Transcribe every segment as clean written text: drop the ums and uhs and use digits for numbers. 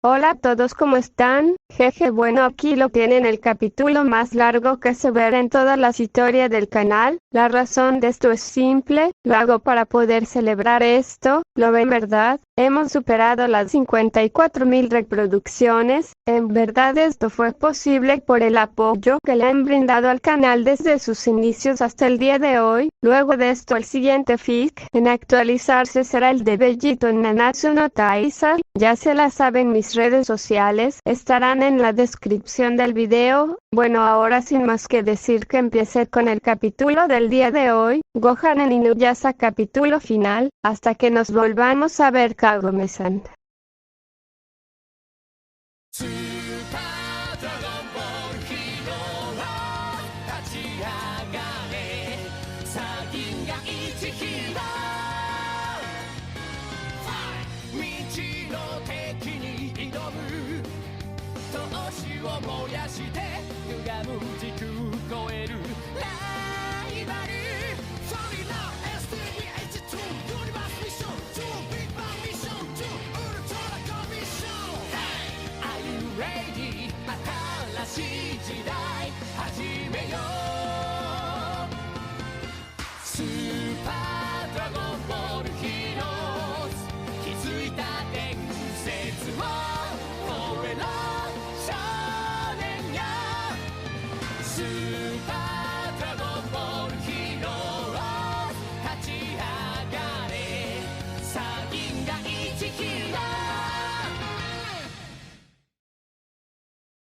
Hola a todos, ¿cómo están? Jeje, bueno, aquí lo tienen el capítulo más largo que se verá en todas las historias del canal. La razón de esto es simple, lo hago para poder celebrar esto, ¿lo ven, verdad? Hemos superado las 54.000 reproducciones. En verdad esto fue posible por el apoyo que le han brindado al canal desde sus inicios hasta el día de hoy. Luego de esto, el siguiente fic en actualizarse será el de Bellito en Nanatsu no Taizai. Ya se la saben, mis redes sociales estarán en la descripción del video. Bueno, ahora sin más que decir, que empiece con el capítulo del día de hoy, Gohan en Inuyasha capítulo final, hasta que nos volvamos a ver, Kagome-san.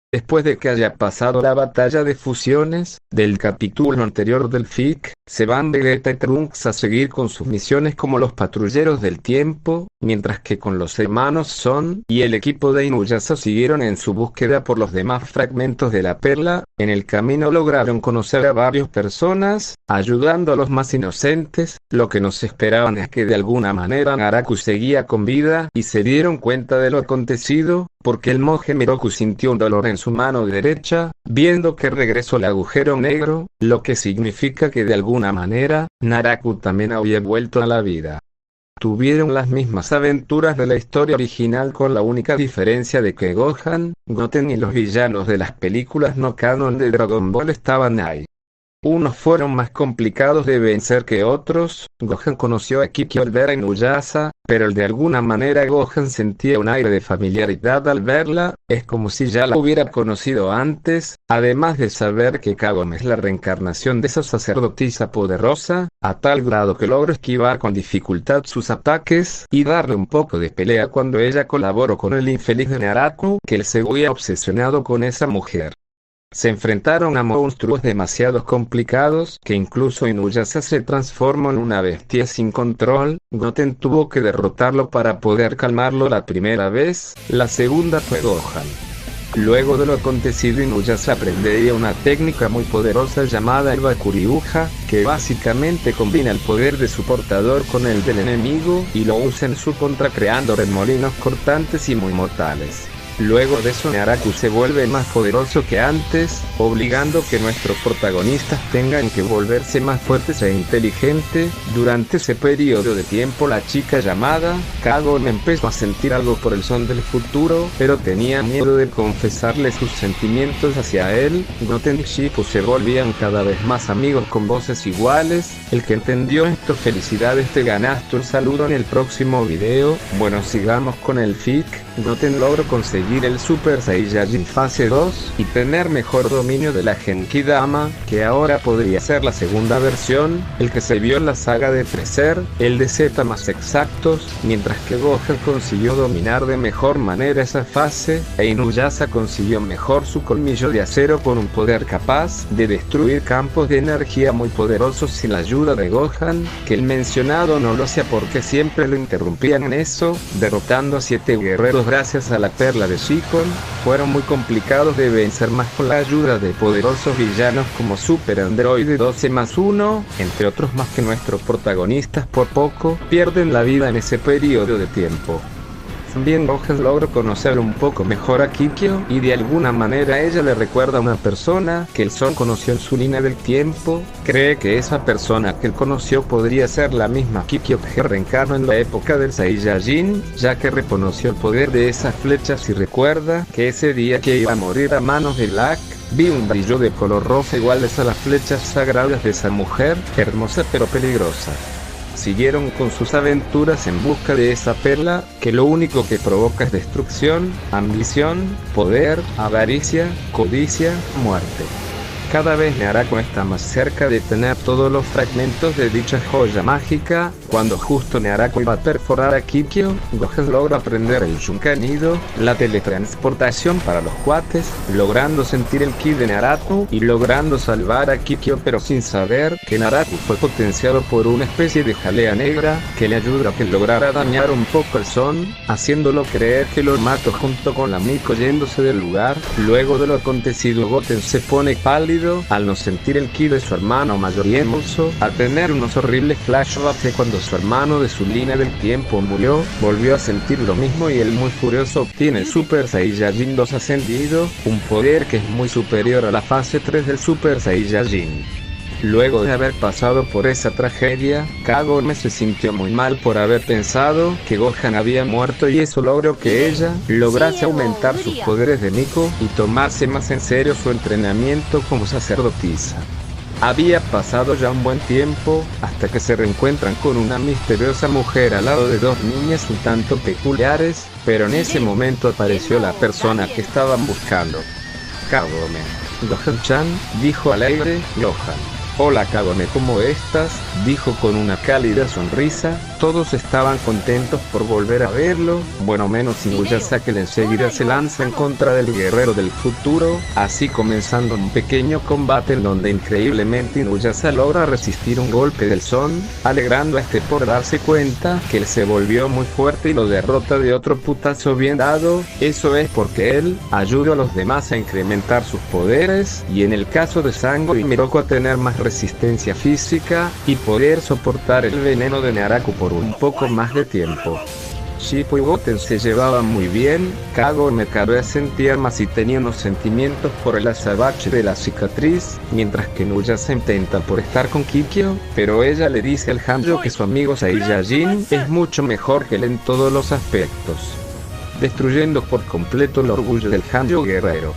Después de que haya pasado la batalla de fusiones del capítulo anterior del fic, se van Vegeta y Trunks a seguir con sus misiones como los patrulleros del tiempo, mientras que con los hermanos Son y el equipo de Inuyasha siguieron en su búsqueda por los demás fragmentos de la perla. En el camino lograron conocer a varias personas, ayudando a los más inocentes. Lo que nos esperaban es que de alguna manera Naraku seguía con vida, y se dieron cuenta de lo acontecido, porque el monje Miroku sintió un dolor en su mano derecha, viendo que regresó el agujero negro, lo que significa que de alguna manera, Naraku también había vuelto a la vida. Tuvieron las mismas aventuras de la historia original, con la única diferencia de que Gohan, Goten y los villanos de las películas no canon de Dragon Ball estaban ahí. Unos fueron más complicados de vencer que otros. Gohan conoció a Kiki al ver a Inuyasha, pero de alguna manera Gohan sentía un aire de familiaridad al verla, es como si ya la hubiera conocido antes, además de saber que Kagome es la reencarnación de esa sacerdotisa poderosa, a tal grado que logra esquivar con dificultad sus ataques, y darle un poco de pelea cuando ella colaboró con el infeliz de Naraku, que él se había obsesionado con esa mujer. Se enfrentaron a monstruos demasiado complicados, que incluso Inuyasha se transformó en una bestia sin control. Goten tuvo que derrotarlo para poder calmarlo la primera vez, la segunda fue Gohan. Luego de lo acontecido, Inuyasha aprendería una técnica muy poderosa llamada el Bakuryuja, que básicamente combina el poder de su portador con el del enemigo, y lo usa en su contra, creando remolinos cortantes y muy mortales. Luego de eso, Naraku se vuelve más poderoso que antes, obligando que nuestros protagonistas tengan que volverse más fuertes e inteligentes. Durante ese periodo de tiempo, la chica llamada Kagome empezó a sentir algo por el Son del futuro, pero tenía miedo de confesarle sus sentimientos hacia él. Goten y Shippo se volvían cada vez más amigos con voces iguales. El que entendió esto, felicidades, te ganaste un saludo en el próximo video. Bueno, sigamos con el fic. Goten logró conseguir el Super Saiyajin fase 2 y tener mejor dominio de la Genki-Dama, que ahora podría ser la segunda versión, el que se vio en la saga de Freezer, el de Z más exactos, mientras que Gohan consiguió dominar de mejor manera esa fase, e Inuyasha consiguió mejor su colmillo de acero con un poder capaz de destruir campos de energía muy poderosos sin la ayuda de Gohan, que el mencionado no lo hacía porque siempre lo interrumpían en eso, derrotando a 7 guerreros gracias a la perla de Shikon. Fueron muy complicados de vencer, más con la ayuda de poderosos villanos como Super Android 12+1, entre otros más, que nuestros protagonistas por poco pierden la vida en ese periodo de tiempo. También Gohan logra conocer un poco mejor a Kikyo, y de alguna manera ella le recuerda a una persona que el Son conoció en su línea del tiempo. Cree que esa persona que él conoció podría ser la misma Kikyo que reencarnó en la época del Saiyajin, ya que reconoció el poder de esas flechas y recuerda que ese día que iba a morir a manos de Black, vi un brillo de color rosa iguales a las flechas sagradas de esa mujer, hermosa pero peligrosa. Siguieron con sus aventuras en busca de esa perla, que lo único que provoca es destrucción, ambición, poder, avaricia, codicia, muerte. Cada vez Narako está más cerca de tener todos los fragmentos de dicha joya mágica. Cuando justo Narako iba a perforar a Kikyo, Gohan logra aprender el Shunkanido, la teletransportación para los cuates, logrando sentir el ki de Narako y logrando salvar a Kikyo, pero sin saber que Narako fue potenciado por una especie de jalea negra que le ayuda a que lograra dañar un poco el Son, haciéndolo creer que lo mató junto con la Miko yéndose del lugar. Luego de lo acontecido, Goten se pone pálido al no sentir el ki de su hermano mayor y impulso a tener unos horribles flashbacks de cuando su hermano de su línea del tiempo murió. Volvió a sentir lo mismo y él, muy furioso, obtiene el Super Saiyajin 2 ascendido, un poder que es muy superior a la fase 3 del Super Saiyajin. Luego de haber pasado por esa tragedia, Kagome se sintió muy mal por haber pensado que Gohan había muerto, y eso logró que ella lograse aumentar sus poderes de Miko y tomarse más en serio su entrenamiento como sacerdotisa. Había pasado ya un buen tiempo, hasta que se reencuentran con una misteriosa mujer al lado de dos niñas un tanto peculiares, pero en ese momento apareció la persona que estaban buscando. Kagome. Gohan-chan, dijo alegre Gohan. Hola Kagome, ¿cómo estás?, dijo con una cálida sonrisa. Todos estaban contentos por volver a verlo, bueno, menos Inuyasha, que enseguida se lanza en contra del guerrero del futuro, así comenzando un pequeño combate en donde increíblemente Inuyasha logra resistir un golpe del Son, alegrando a este por darse cuenta que él se volvió muy fuerte y lo derrota de otro putazo bien dado. Eso es porque él ayuda a los demás a incrementar sus poderes, y en el caso de Sango y Miroku a tener más resistencia física y poder soportar el veneno de Narako por un poco más de tiempo. Shippo y Goten se llevaban muy bien. Kagome cada vez sentía más y tenía unos sentimientos por el azabache de la cicatriz, mientras que Inuyasha intenta por estar con Kikyo, pero ella le dice al Hanjo que su amigo Saiyajin es mucho mejor que él en todos los aspectos, destruyendo por completo el orgullo del Hanjo guerrero.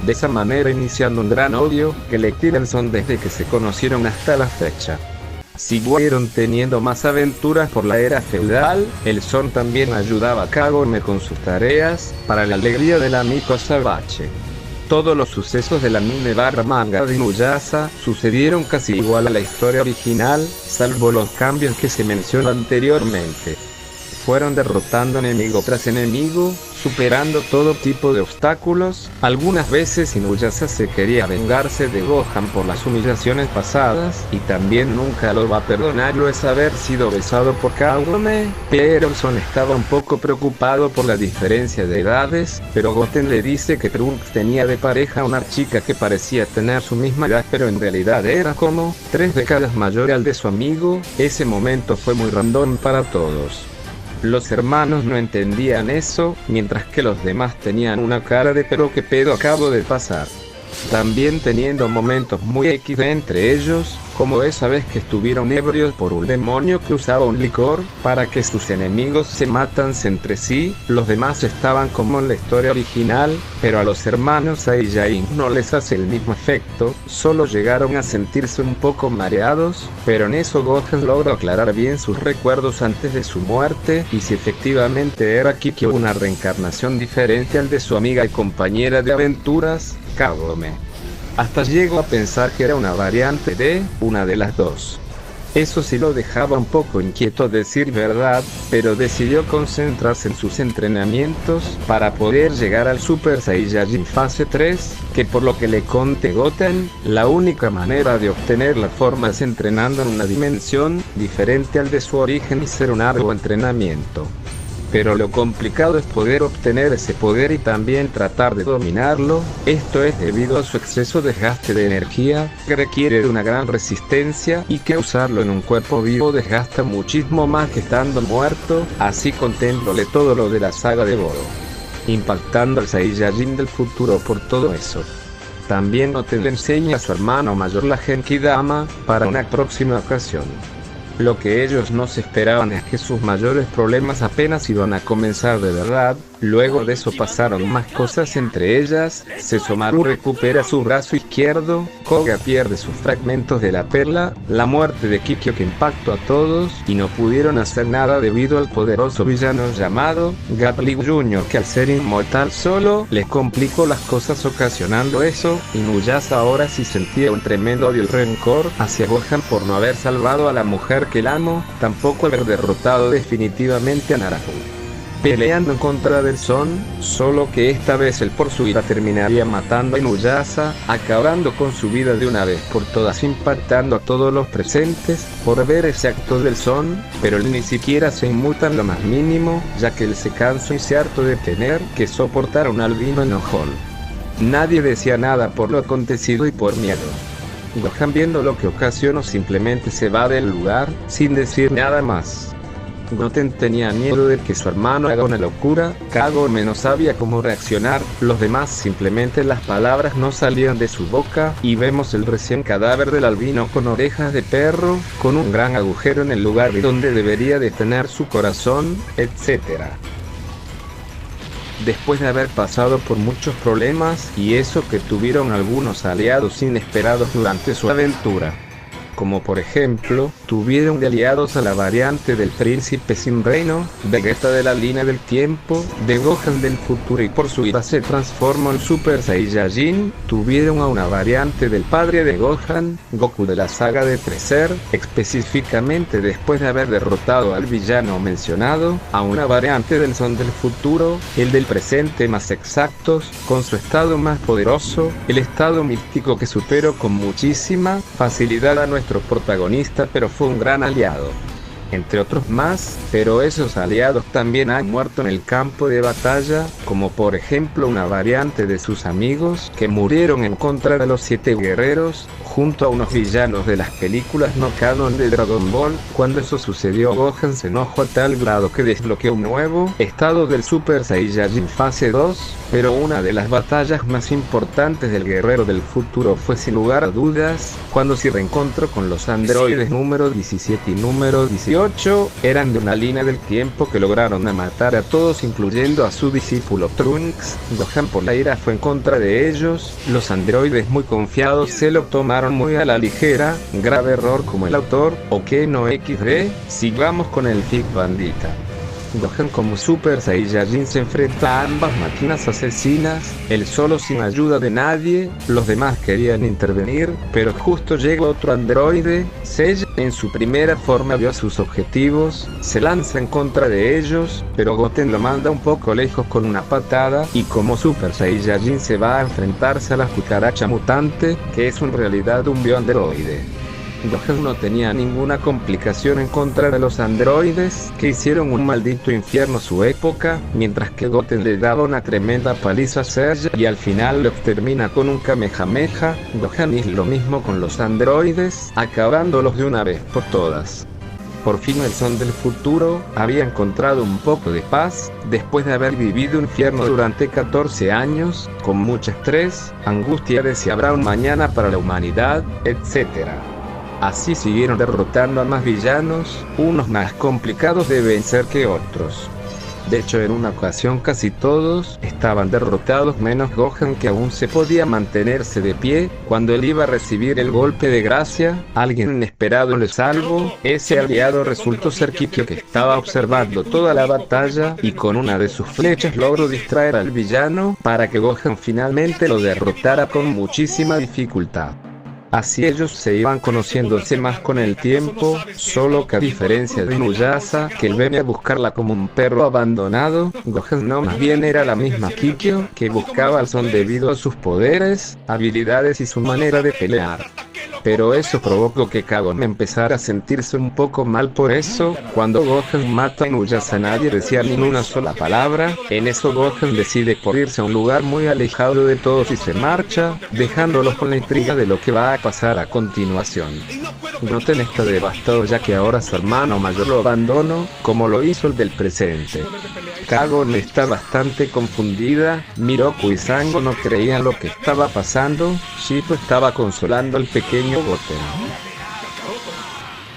De esa manera iniciando un gran odio que le tira el Son desde que se conocieron hasta la fecha. Siguieron teniendo más aventuras por la era feudal. El Son también ayudaba a Kagome con sus tareas, para la alegría del amigo azabache. Todos los sucesos del anime barra manga de Inuyasha sucedieron casi igual a la historia original, salvo los cambios que se mencionó anteriormente. Fueron derrotando enemigo tras enemigo, superando todo tipo de obstáculos. Algunas veces Inuyasha se quería vengarse de Gohan por las humillaciones pasadas, y también nunca lo va a perdonarlo es haber sido besado por Kagome, pero el Son estaba un poco preocupado por la diferencia de edades, pero Goten le dice que Trunks tenía de pareja a una chica que parecía tener su misma edad, pero en realidad era como 3 décadas mayor al de su amigo. Ese momento fue muy random para todos. Los hermanos no entendían eso, mientras que los demás tenían una cara de "pero qué pedo acabo de pasar". También teniendo momentos muy X entre ellos, como esa vez que estuvieron ebrios por un demonio que usaba un licor para que sus enemigos se matanse entre sí. Los demás estaban como en la historia original, pero a los hermanos Saiyajin no les hace el mismo efecto, solo llegaron a sentirse un poco mareados, pero en eso Gohan logra aclarar bien sus recuerdos antes de su muerte, y si efectivamente era Kikyo una reencarnación diferente al de su amiga y compañera de aventuras, Kagome. Hasta llegó a pensar que era una variante de una de las dos. Eso sí lo dejaba un poco inquieto a decir verdad, pero decidió concentrarse en sus entrenamientos para poder llegar al Super Saiyajin fase 3, que por lo que le conté Goten, la única manera de obtener la forma es entrenando en una dimensión diferente al de su origen y ser un arduo entrenamiento. Pero lo complicado es poder obtener ese poder y también tratar de dominarlo. Esto es debido a su exceso de desgaste de energía, que requiere de una gran resistencia, y que usarlo en un cuerpo vivo desgasta muchísimo más que estando muerto. Así contémplole todo lo de la saga de Goro, impactando al Saiyajin del futuro por todo eso. También Goten le enseña a su hermano mayor la Genki-Dama, para una próxima ocasión. Lo que ellos no se esperaban es que sus mayores problemas apenas iban a comenzar de verdad. Luego de eso pasaron más cosas, entre ellas, Sesomaru recupera su brazo izquierdo, Koga pierde sus fragmentos de la perla, la muerte de Kikyo que impactó a todos, y no pudieron hacer nada debido al poderoso villano llamado Gatling Jr., que al ser inmortal solo les complicó las cosas ocasionando eso. Inuyasha ahora sí sentía un tremendo odio y rencor hacia Gohan por no haber salvado a la mujer que él amó, tampoco haber derrotado definitivamente a Naraku, peleando en contra del Son, solo que esta vez él por su ira terminaría matando a Inuyasha, acabando con su vida de una vez por todas, impactando a todos los presentes por ver ese acto del Son, pero él ni siquiera se inmuta en lo más mínimo, ya que él se cansó y se hartó de tener que soportar a un albino enojón. Nadie decía nada por lo acontecido y por miedo. Gohan, viendo lo que ocasionó, simplemente se va del lugar, sin decir nada más. Goten tenía miedo de que su hermano haga una locura. Kagome no sabía cómo reaccionar, los demás simplemente las palabras no salían de su boca, y vemos el recién cadáver del albino con orejas de perro, con un gran agujero en el lugar donde debería de tener su corazón, etc. Después de haber pasado por muchos problemas, y eso que tuvieron algunos aliados inesperados durante su aventura, como por ejemplo, tuvieron de aliados a la variante del príncipe sin reino, Vegeta de la línea del tiempo, de Gohan del futuro y por su ira se transformó en Super Saiyajin. Tuvieron a una variante del padre de Gohan, Goku de la saga de Freezer, específicamente después de haber derrotado al villano mencionado, a una variante del Son del futuro, el del presente más exactos, con su estado más poderoso, el estado místico que superó con muchísima facilidad a nuestro protagonista, pero fue un gran aliado, entre otros más, pero esos aliados también han muerto en el campo de batalla, como por ejemplo una variante de sus amigos que murieron en contra de los 7 guerreros, junto a unos villanos de las películas no canon de Dragon Ball. Cuando eso sucedió, Gohan se enojó a tal grado que desbloqueó un nuevo estado del Super Saiyajin fase 2, pero una de las batallas más importantes del guerrero del futuro fue sin lugar a dudas, cuando se reencontró con los androides número 17 y número 18, eran de una línea del tiempo que lograron matar a todos incluyendo a su discípulo Trunks. Gohan por la ira fue en contra de ellos, los androides muy confiados se lo tomaron muy a la ligera, grave error como el autor, ok no XD, sigamos con el fic bandita. Gohan como Super Saiyajin se enfrenta a ambas máquinas asesinas, él solo sin ayuda de nadie, los demás querían intervenir, pero justo llega otro androide, Seiya, en su primera forma vio sus objetivos, se lanza en contra de ellos, pero Goten lo manda un poco lejos con una patada, y como Super Saiyajin se va a enfrentarse a la cucaracha mutante, que es en realidad un bioandroide. Gohan no tenía ninguna complicación en contra de los androides, que hicieron un maldito infierno su época, mientras que Goten le daba una tremenda paliza a Seiya y al final lo extermina con un Kamehameha. Gohan hizo lo mismo con los androides, acabándolos de una vez por todas. Por fin el Son del futuro había encontrado un poco de paz, después de haber vivido un infierno durante 14 años, con mucho estrés, angustia de si habrá un mañana para la humanidad, etc. Así siguieron derrotando a más villanos, unos más complicados de vencer que otros. De hecho, en una ocasión casi todos estaban derrotados menos Gohan, que aún se podía mantenerse de pie. Cuando él iba a recibir el golpe de gracia, alguien inesperado le salvó. Ese aliado resultó ser Kikyo, que estaba observando toda la batalla y con una de sus flechas logró distraer al villano para que Gohan finalmente lo derrotara con muchísima dificultad. Así ellos se iban conociéndose más con el tiempo, solo que a diferencia de Inuyasha, que él venía a buscarla como un perro abandonado, Gohan no, más bien era la misma Kikyo, que buscaba al Son debido a sus poderes, habilidades y su manera de pelear. pero eso provocó que Kagome empezara a sentirse un poco mal por eso. Cuando Gohan mata a Inuyasha nadie decía ni una sola palabra. En eso Gohan decide por irse a un lugar muy alejado de todos y se marcha, dejándolos con la intriga de lo que va a pasar a continuación. Goten está devastado ya que ahora su hermano mayor lo abandonó, como lo hizo el del presente. Kagome está bastante confundida, Miroku y Sango no creían lo que estaba pasando, Shito estaba consolando al pequeño Goten.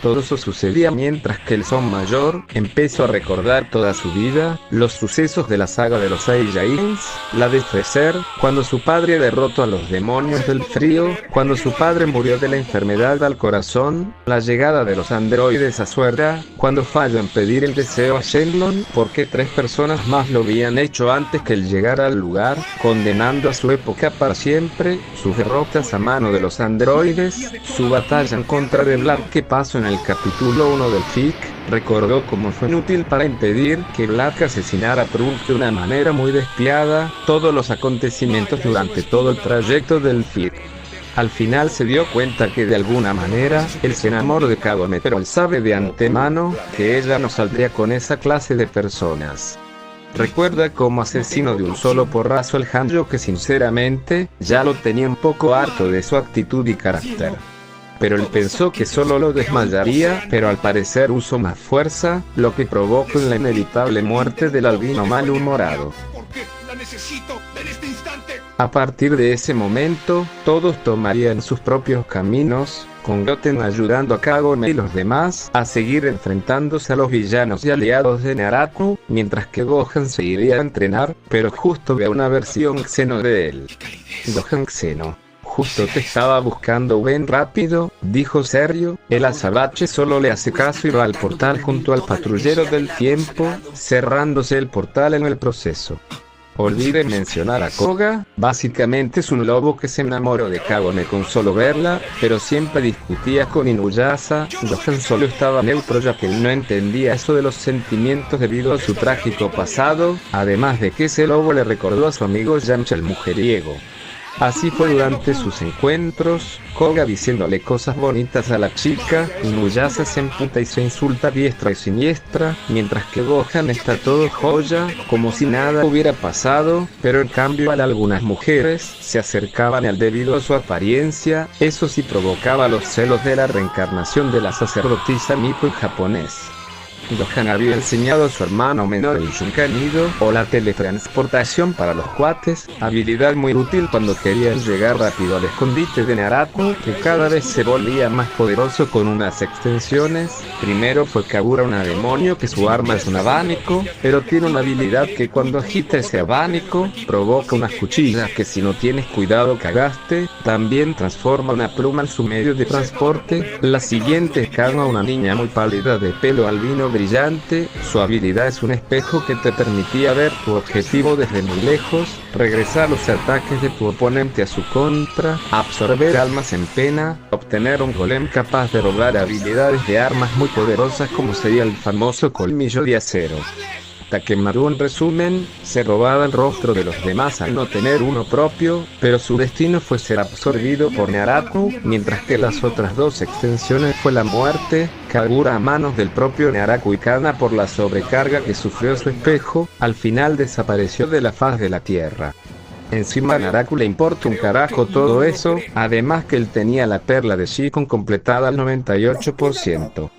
Todo eso sucedía mientras que el Son Mayor empezó a recordar toda su vida, los sucesos de la saga de los Saiyajins, la de Freezer, cuando su padre derrotó a los demonios del frío, cuando su padre murió de la enfermedad al corazón, la llegada de los androides a su era, cuando falló en pedir el deseo a Shenlong, porque 3 personas más lo habían hecho antes que él llegara al lugar, condenando a su época para siempre, sus derrotas a mano de los androides, su batalla en contra de Black que pasó en el capítulo 1 del FIC, recordó cómo fue inútil para impedir que Black asesinara a Trunks de una manera muy despiadada, todos los acontecimientos durante todo el trayecto del FIC. Al final se dio cuenta que de alguna manera, él se enamoró de Kagome, pero él sabe de antemano que ella no saldría con esa clase de personas. Recuerda como asesino de un solo porrazo el Hanjo que sinceramente, ya lo tenía un poco harto de su actitud y carácter. Pero él pensó que solo lo desmayaría, pero al parecer usó más fuerza, lo que provocó la inevitable muerte del albino malhumorado. A partir de ese momento, todos tomarían sus propios caminos, con Goten ayudando a Kagome y los demás a seguir enfrentándose a los villanos y aliados de Naraku, mientras que Gohan se iría a entrenar, pero justo ve una versión Xeno de él. Gohan Xeno. Justo te estaba buscando, ven rápido, dijo Sergio. El azabache solo le hace caso y va al portal junto al patrullero del tiempo, cerrándose el portal en el proceso. Olvide mencionar a Koga, básicamente es un lobo que se enamoró de Kagome con solo verla, pero siempre discutía con Inuyasha. Gohan solo estaba neutro ya que él no entendía eso de los sentimientos debido a su trágico pasado, además de que ese lobo le recordó a su amigo Yamcha el mujeriego. Así fue durante sus encuentros, Koga diciéndole cosas bonitas a la chica, Inuyasha se emputa y se insulta a diestra y siniestra, mientras que Gohan está todo joya, como si nada hubiera pasado, pero en cambio a algunas mujeres se acercaban a él debido a su apariencia, eso sí provocaba los celos de la reencarnación de la sacerdotisa Miko en japonés. Gohan había enseñado a su hermano menor el Shunkanido, o la teletransportación para los cuates, habilidad muy útil cuando querían llegar rápido al escondite de Naraku, que cada vez se volvía más poderoso con unas extensiones. Primero fue Kagura, una demonio que su arma es un abanico, pero tiene una habilidad que cuando agita ese abanico, provoca unas cuchillas que si no tienes cuidado cagaste. También transforma una pluma en su medio de transporte. La siguiente es Kagura, una niña muy pálida de pelo albino brillante, su habilidad es un espejo que te permitía ver tu objetivo desde muy lejos, regresar los ataques de tu oponente a su contra, absorber almas en pena, obtener un golem capaz de robar habilidades de armas muy poderosas como sería el famoso colmillo de acero. Takemaru en resumen, se robaba el rostro de los demás al no tener uno propio, pero su destino fue ser absorbido por Naraku, mientras que las otras 2 extensiones fue la muerte, Kagura a manos del propio Naraku y Kana por la sobrecarga que sufrió su espejo, al final desapareció de la faz de la tierra. Encima a Naraku le importa un carajo todo eso, además que él tenía la perla de Shikon completada al 98%.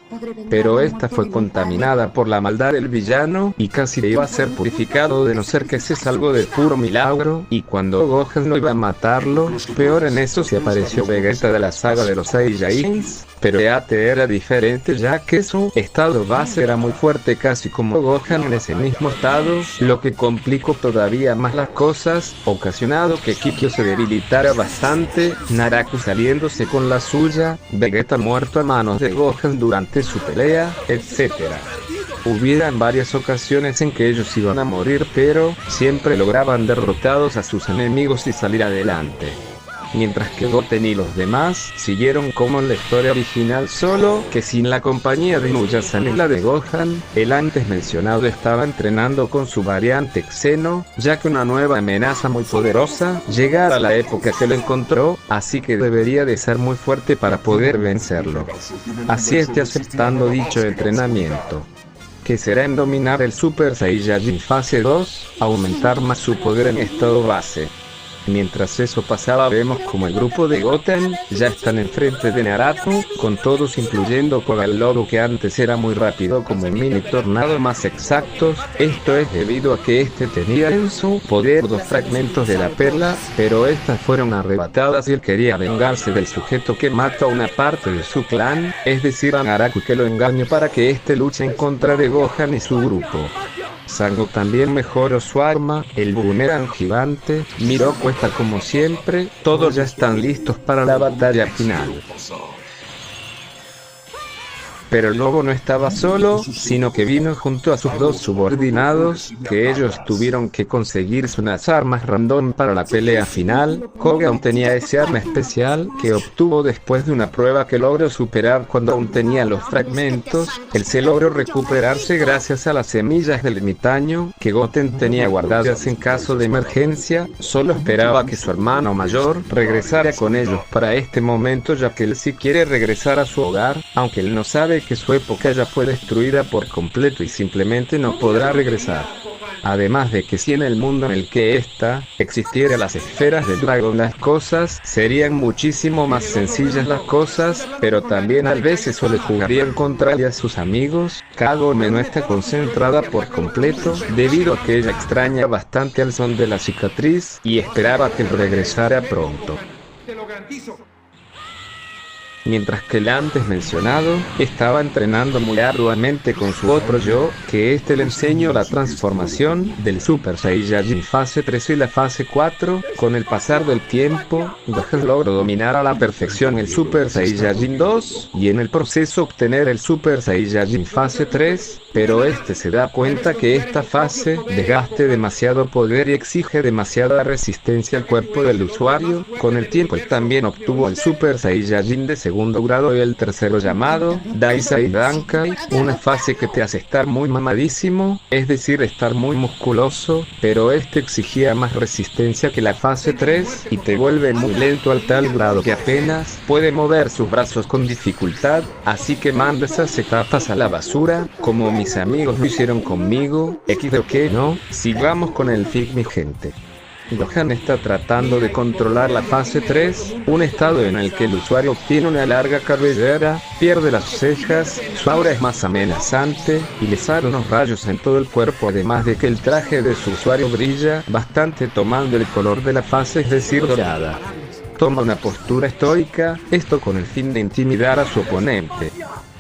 Pero esta fue contaminada por la maldad del villano y casi iba a ser purificado de no ser que se salvó de puro milagro, y cuando Gohan no iba a matarlo, peor en eso se apareció Vegeta de la saga de los Saiyajins, pero EAT era diferente ya que su estado base era muy fuerte casi como Gohan en ese mismo estado, lo que complicó todavía más las cosas, ocasionado que Kikyo se debilitara bastante, Naraku saliéndose con la suya, Vegeta muerto a manos de Gohan durante su pelea, etc. Hubieran varias ocasiones en que ellos iban a morir, pero siempre lograban derrotados a sus enemigos y salir adelante. mientras que Goten y los demás siguieron como en la historia original, solo que sin la compañía de Inuyasha y la de Gohan. El antes mencionado estaba entrenando con su variante Xeno, ya que una nueva amenaza muy poderosa llegara a la época que lo encontró, así que debería de ser muy fuerte para poder vencerlo. Así esté aceptando dicho entrenamiento, que será en dominar el Super Saiyajin fase 2, aumentar más su poder en estado base. Mientras eso pasaba, vemos como el grupo de Goten ya están enfrente de Naruto, con todos incluyendo Koga el lobo, que antes era muy rápido como un mini tornado más exactos. Esto es debido a que este tenía en su poder 2 fragmentos de la perla, pero estas fueron arrebatadas y él quería vengarse del sujeto que mató a una parte de su clan, es decir a Naruto, que lo engañó para que este luche en contra de Gohan y su grupo. Sango también mejoró su arma, el boomerang gigante. Miroku está como siempre, todos ya están listos para la batalla final. Pero el lobo no estaba solo, sino que vino junto a sus 2 subordinados, que ellos tuvieron que conseguirse unas armas random para la pelea final. Koga aún tenía ese arma especial, que obtuvo después de una prueba que logró superar cuando aún tenía los fragmentos. Él se logró recuperarse gracias a las semillas del ermitaño, que Goten tenía guardadas en caso de emergencia. Solo esperaba que su hermano mayor regresara con ellos para este momento, ya que él sí quiere regresar a su hogar, aunque él no sabe que su época ya fue destruida por completo y simplemente no podrá regresar. Además de que si en el mundo en el que existiera las esferas del dragón, las cosas serían muchísimo más sencillas las cosas, pero también a veces solo jugarían contra él y a sus amigos. Kagome no está concentrada por completo, debido a que ella extraña bastante al son de la cicatriz y esperaba que él regresara pronto. Te lo garantizo. Mientras que el antes mencionado estaba entrenando muy arduamente con su otro yo, que le enseñó la transformación del Super Saiyajin fase 3 y la fase 4. Con el pasar del tiempo, Gohan logró dominar a la perfección el Super Saiyajin 2, y en el proceso obtener el Super Saiyajin fase 3, pero se da cuenta que esta fase desgaste demasiado poder y exige demasiada resistencia al cuerpo del usuario. Con el tiempo él también obtuvo el Super Saiyajin de segundo grado y el tercero llamado Daisai Dankai, una fase que te hace estar muy mamadísimo, es decir estar muy musculoso, pero exigía más resistencia que la fase 3 y te vuelve muy lento al tal grado que apenas puede mover sus brazos con dificultad, así que manda esas etapas a la basura, como mis amigos lo hicieron conmigo. ¿Ok? No, sigamos con el fic, mi gente. Gohan está tratando de controlar la fase 3, un estado en el que el usuario obtiene una larga cabellera, pierde las cejas, su aura es más amenazante y le salen unos rayos en todo el cuerpo, además de que el traje de su usuario brilla bastante tomando el color de la fase, es decir dorada. Toma una postura estoica, esto con el fin de intimidar a su oponente.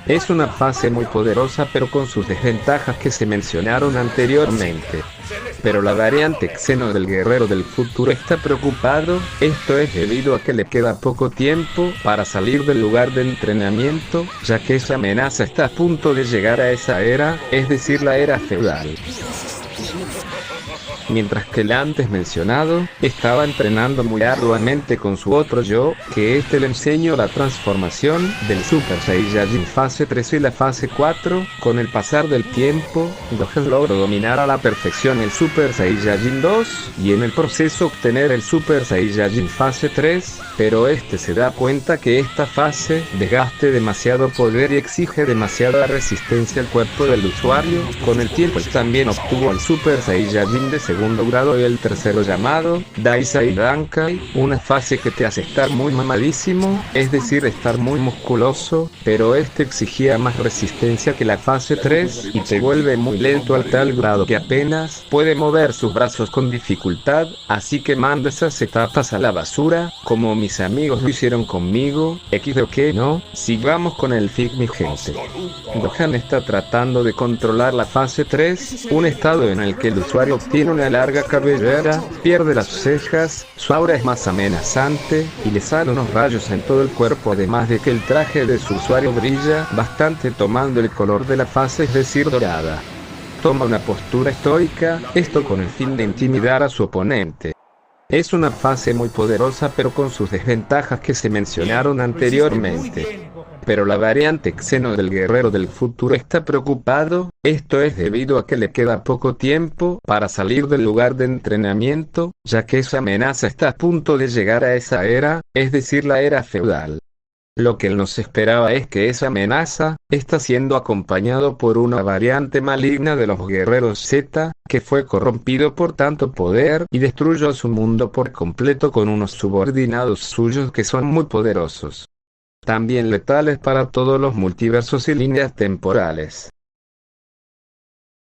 Es una fase muy poderosa, pero con sus desventajas que se mencionaron anteriormente. Pero la variante Xeno del guerrero del futuro está preocupado, esto es debido a que le queda poco tiempo para salir del lugar de entrenamiento, ya que esa amenaza está a punto de llegar a esa era, es decir la era feudal. Mientras que el antes mencionado estaba entrenando muy arduamente con su otro yo, que le enseñó la transformación del Super Saiyajin fase 3 y la fase 4. Con el pasar del tiempo, Gohan logró dominar a la perfección el Super Saiyajin 2, y en el proceso obtener el Super Saiyajin fase 3, pero se da cuenta que esta fase desgaste demasiado poder y exige demasiada resistencia al cuerpo del usuario. Con el tiempo él también obtuvo el Super Saiyajin de segundo grado y el tercero llamado Daisai Dankai, una fase que te hace estar muy mamadísimo, es decir estar muy musculoso, pero exigía más resistencia que la fase 3 y te vuelve muy lento al tal grado que apenas puede mover sus brazos con dificultad, así que manda esas etapas a la basura, como mis amigos lo hicieron conmigo. ¿Ok? No, sigamos con el fic, mi gente. Gohan está tratando de controlar la fase 3, un estado en el que el usuario obtiene una larga cabellera, pierde las cejas, su aura es más amenazante y le salen unos rayos en todo el cuerpo, además de que el traje de su usuario brilla bastante tomando el color de la fase, es decir dorada. Toma una postura estoica, esto con el fin de intimidar a su oponente. Es una fase muy poderosa pero con sus desventajas que se mencionaron anteriormente. Pero la variante Xeno del guerrero del futuro está preocupado, esto es debido a que le queda poco tiempo para salir del lugar de entrenamiento, ya que esa amenaza está a punto de llegar a esa era, es decir la era feudal. Lo que él nos esperaba es que esa amenaza está siendo acompañado por una variante maligna de los guerreros Z, que fue corrompido por tanto poder y destruyó su mundo por completo con unos subordinados suyos que son muy poderosos. También letales para todos los multiversos y líneas temporales.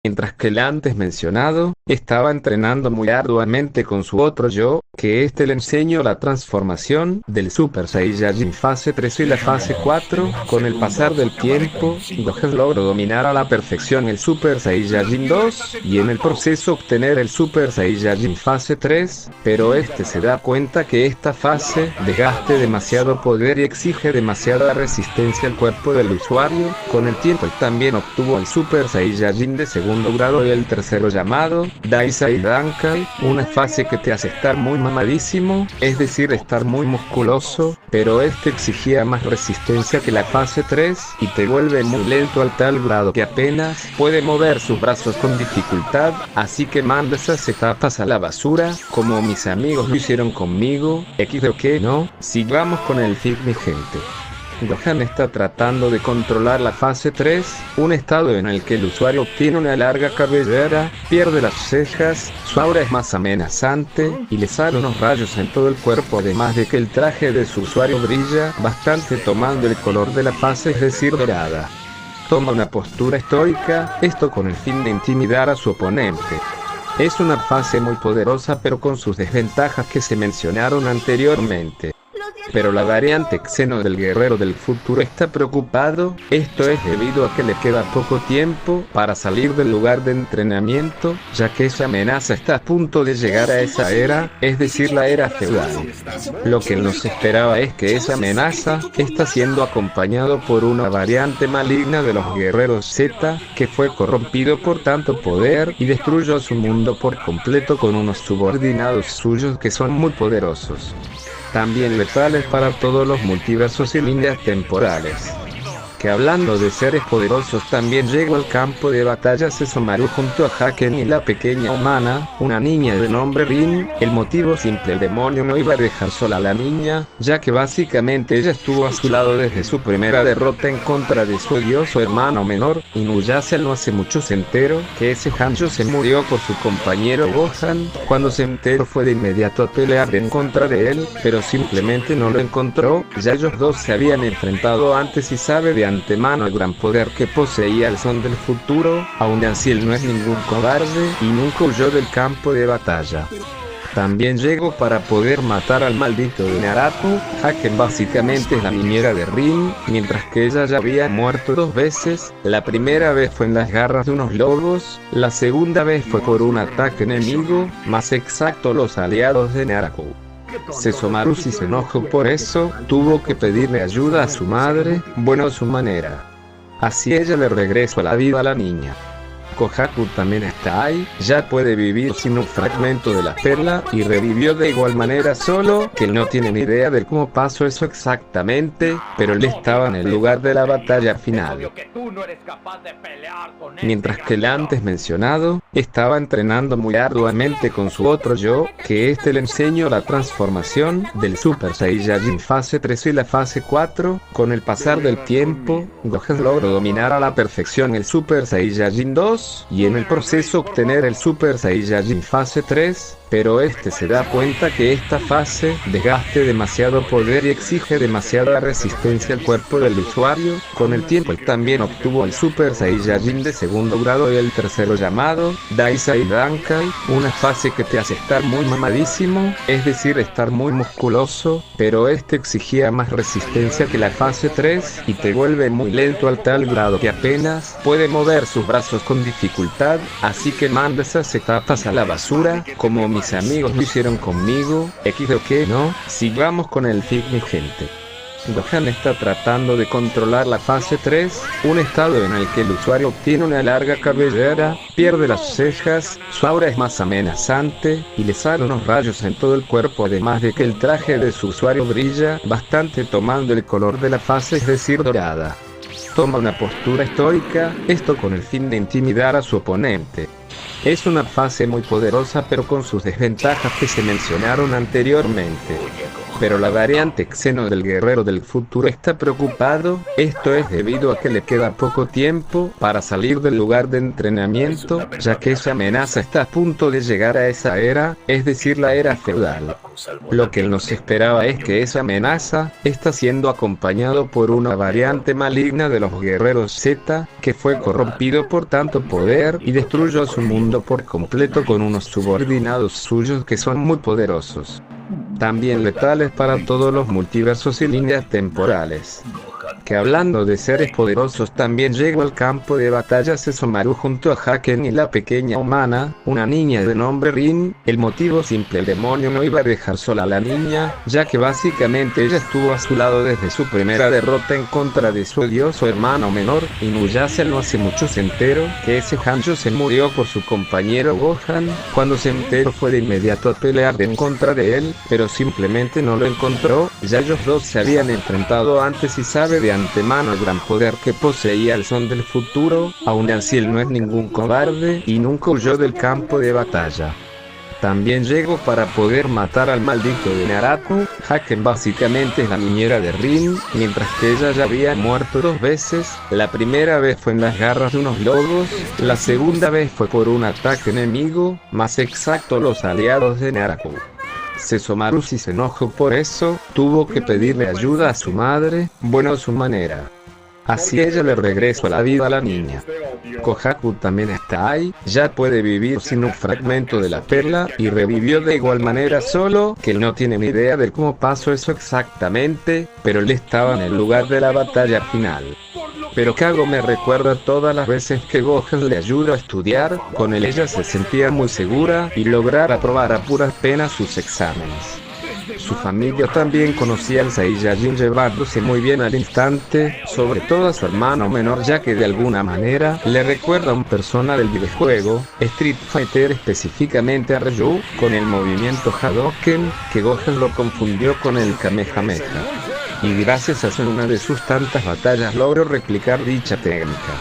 Mientras que el antes mencionado, estaba entrenando muy arduamente con su otro yo, que le enseñó la transformación del Super Saiyajin fase 3 y la fase 4, con el pasar del tiempo, Gohan logró dominar a la perfección el Super Saiyajin 2, y en el proceso obtener el Super Saiyajin fase 3, pero se da cuenta que esta fase desgaste demasiado poder y exige demasiada resistencia al cuerpo del usuario. Con el tiempo él también obtuvo el Super Saiyajin de segundo grado y el tercero llamado Daisai Dankai, una fase que te hace estar muy mamadísimo, es decir estar muy musculoso, pero exigía más resistencia que la fase 3 y te vuelve muy lento al tal grado que apenas puede mover sus brazos con dificultad, así que manda esas etapas a la basura, como mis amigos lo hicieron conmigo, que no, sigamos con el feed mi gente. Gohan está tratando de controlar la fase 3, un estado en el que el usuario obtiene una larga cabellera, pierde las cejas, su aura es más amenazante, y le salen unos rayos en todo el cuerpo, además de que el traje de su usuario brilla bastante tomando el color de la fase, es decir dorada. Toma una postura estoica, esto con el fin de intimidar a su oponente. Es una fase muy poderosa pero con sus desventajas que se mencionaron anteriormente. Pero la variante Xeno del guerrero del futuro está preocupado, esto es debido a que le queda poco tiempo para salir del lugar de entrenamiento, ya que esa amenaza está a punto de llegar a esa era, es decir la era feudal. Lo que él nos esperaba es que esa amenaza está siendo acompañado por una variante maligna de los guerreros Z, que fue corrompido por tanto poder y destruyó su mundo por completo con unos subordinados suyos que son muy poderosos. También letales para todos los multiversos y líneas temporales. Que hablando de seres poderosos también llegó al campo de batalla Sesomaru junto a Haken y la pequeña humana, una niña de nombre Rin. El motivo simple: el demonio no iba a dejar sola a la niña, ya que básicamente ella estuvo a su lado desde su primera derrota en contra de su odioso hermano menor, Inuyasha. No hace mucho se enteró que ese Hanjo se murió por su compañero Gohan. Cuando se enteró fue de inmediato a pelear en contra de él, pero simplemente no lo encontró, ya ellos dos se habían enfrentado antes y sabe de antemano el gran poder que poseía el Son del futuro. Aún así él no es ningún cobarde y nunca huyó del campo de batalla. También llegó para poder matar al maldito de Naraku. Haken básicamente es la niñera de Rin, mientras que ella ya había muerto 2 veces. La primera vez fue en las garras de unos lobos, la segunda vez fue por un ataque enemigo, más exacto los aliados de Naraku. Sesomaru se enojó por eso, tuvo que pedirle ayuda a su madre, bueno a su manera. Así ella le regresó la vida a la niña. Kohaku también está ahí, ya puede vivir sin un fragmento de la perla y revivió de igual manera, solo que él no tiene ni idea de cómo pasó eso exactamente, pero él estaba en el lugar de la batalla final. Mientras que el antes mencionado estaba entrenando muy arduamente con su otro yo, que le enseñó la transformación del Super Saiyajin fase 3 y la fase 4, con el pasar del tiempo, Gohan logró dominar a la perfección el Super Saiyajin 2, y en el proceso obtener el Super Saiyajin fase 3, pero se da cuenta que esta fase desgaste demasiado poder y exige demasiada resistencia al cuerpo del usuario. Con el tiempo él también obtuvo el Super Saiyajin de segundo grado y el tercero llamado Daisai Dankai, una fase que te hace estar muy mamadísimo, es decir estar muy musculoso, pero exigía más resistencia que la fase 3 y te vuelve muy lento al tal grado que apenas puede mover sus brazos con dificultad, así que manda esas etapas a la basura, como mis amigos lo hicieron conmigo. Que no, sigamos con el feed mi gente. Gohan está tratando de controlar la fase 3, un estado en el que el usuario obtiene una larga cabellera, pierde las cejas, su aura es más amenazante, y le salen unos rayos en todo el cuerpo, además de que el traje de su usuario brilla bastante tomando el color de la fase, es decir, dorada. Toma una postura estoica, esto con el fin de intimidar a su oponente. Es una fase muy poderosa pero con sus desventajas que se mencionaron anteriormente. Pero la variante Xeno del guerrero del futuro está preocupado, esto es debido a que le queda poco tiempo para salir del lugar de entrenamiento, ya que esa amenaza está a punto de llegar a esa era, es decir la era feudal. Lo que él nos esperaba es que esa amenaza está siendo acompañado por una variante maligna de los guerreros Z, que fue corrompido por tanto poder y destruyó su mundo por completo con unos subordinados suyos que son muy poderosos. También letales para todos los multiversos y líneas temporales. Que hablando de seres poderosos también llegó al campo de batalla Sesomaru junto a Haken y la pequeña humana, una niña de nombre Rin. El motivo simple: el demonio no iba a dejar sola a la niña, ya que básicamente ella estuvo a su lado desde su primera derrota en contra de su odioso hermano menor, Inuyasha. No hace mucho se enteró que ese Hanjo se murió por su compañero Gohan. Cuando se enteró fue de inmediato a pelear en contra de él, pero simplemente no lo encontró, ya ellos dos se habían enfrentado antes y sabe de antemano el gran poder que poseía el Son del futuro. Aún así él no es ningún cobarde y nunca huyó del campo de batalla. También llegó para poder matar al maldito de Naraku. Haken básicamente es la niñera de Rin, mientras que ella ya había muerto 2 veces. La primera vez fue en las garras de unos lobos, la segunda vez fue por un ataque enemigo, más exacto los aliados de Naraku. Sesomaru si se enojó por eso, tuvo que pedirle ayuda a su madre, bueno a su manera. Así ella le regresó la vida a la niña. Kohaku también está ahí, ya puede vivir sin un fragmento de la perla, y revivió de igual manera, solo que él no tiene ni idea de cómo pasó eso exactamente, pero él estaba en el lugar de la batalla final. Pero Kago me recuerda todas las veces que Gohan le ayudó a estudiar, con él ella se sentía muy segura y lograr aprobar a puras penas sus exámenes. Su familia también conocía al Saiyajin llevándose muy bien al instante, sobre todo a su hermano menor, ya que de alguna manera le recuerda a un persona del videojuego Street Fighter, específicamente a Ryu, con el movimiento Hadouken, que Gohan lo confundió con el Kamehameha. Y gracias a una de sus tantas batallas logró replicar dicha técnica.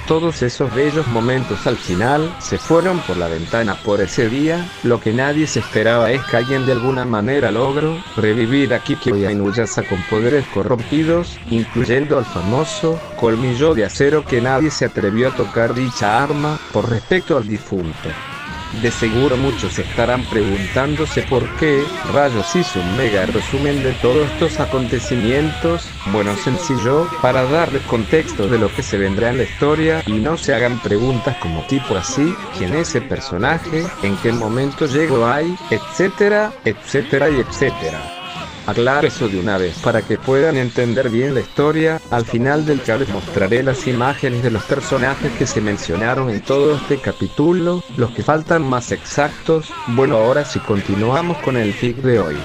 Todos esos bellos momentos al final se fueron por la ventana por ese día. Lo que nadie se esperaba es que alguien de alguna manera logró revivir a Kikyo y a Inuyasha con poderes corrompidos, incluyendo al famoso colmillo de acero, que nadie se atrevió a tocar dicha arma por respeto al difunto. De seguro muchos estarán preguntándose por qué rayos hizo un mega resumen de todos estos acontecimientos. Bueno, sencillo, para darles contexto de lo que se vendrá en la historia y no se hagan preguntas como tipo así: ¿quién es ese personaje? ¿En qué momento llegó ahí? Etcétera, etcétera y etcétera. Aclaro eso de una vez para que puedan entender bien la historia. Al final del que les mostraré las imágenes de los personajes que se mencionaron en todo este capítulo, los que faltan más exactos. Bueno, ahora sí continuamos con el fic de hoy.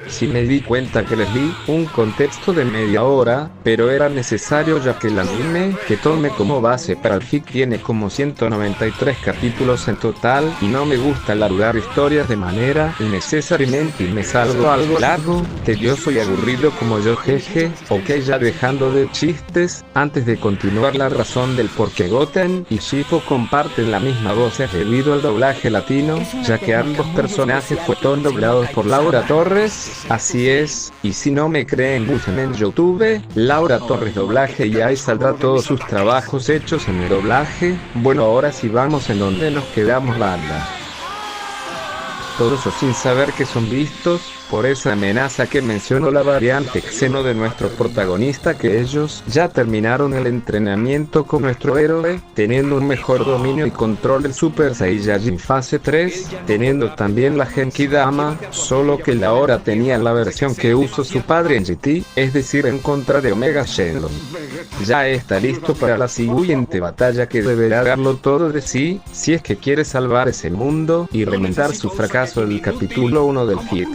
Sí me di cuenta que les di un contexto de media hora, pero era necesario ya que el anime que tomé como base para el fic tiene como 193 capítulos en total y no me gusta alargar historias de manera innecesariamente y me salgo algo largo, tedioso y aburrido como yo, jeje. Ok, ya dejando de chistes, antes de continuar, la razón del por qué Goten y Shifu comparten la misma voz es debido al doblaje latino, ya que ambos personajes fueron doblados por Laura Torres. Así es, y si no me creen busquen en YouTube, Laura Torres doblaje, y ahí saldrá todos sus trabajos hechos en el doblaje. Bueno, ahora sí vamos en donde nos quedamos, banda. Todo eso sin saber que son vistos por esa amenaza que mencionó la variante Xeno de nuestro protagonista, que ellos ya terminaron el entrenamiento con nuestro héroe, teniendo un mejor dominio y control del Super Saiyajin fase 3, teniendo también la Genki Dama, solo que él ahora tenía la versión que usó su padre en GT, es decir, en contra de Omega Shenlong. Ya está listo para la siguiente batalla, que deberá darlo todo de sí, si es que quiere salvar ese mundo y remendar su fracaso del capítulo 1 del FIT.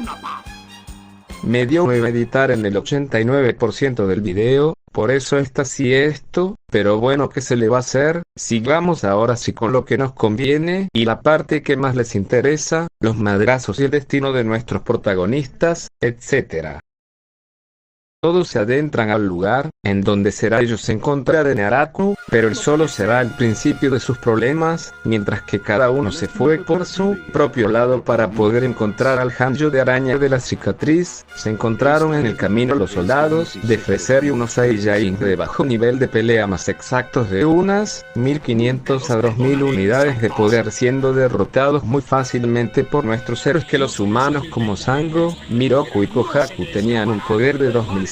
Me dio a meditar en el 89% del video, por eso está así esto, pero bueno, ¿qué se le va a hacer? Sigamos ahora sí con lo que nos conviene, y la parte que más les interesa, los madrazos y el destino de nuestros protagonistas, etc. Todos se adentran al lugar, en donde será ellos en contra de Naraku, pero el solo será el principio de sus problemas, mientras que cada uno se fue por su propio lado para poder encontrar al Hanjo de araña de la cicatriz. Se encontraron en el camino los soldados de Freser y unos Saiyajin de bajo nivel de pelea, más exactos de unas 1500 a 2000 unidades de poder, siendo derrotados muy fácilmente por nuestros héroes, que los humanos como Sango, Miroku y Kohaku tenían un poder de 2700,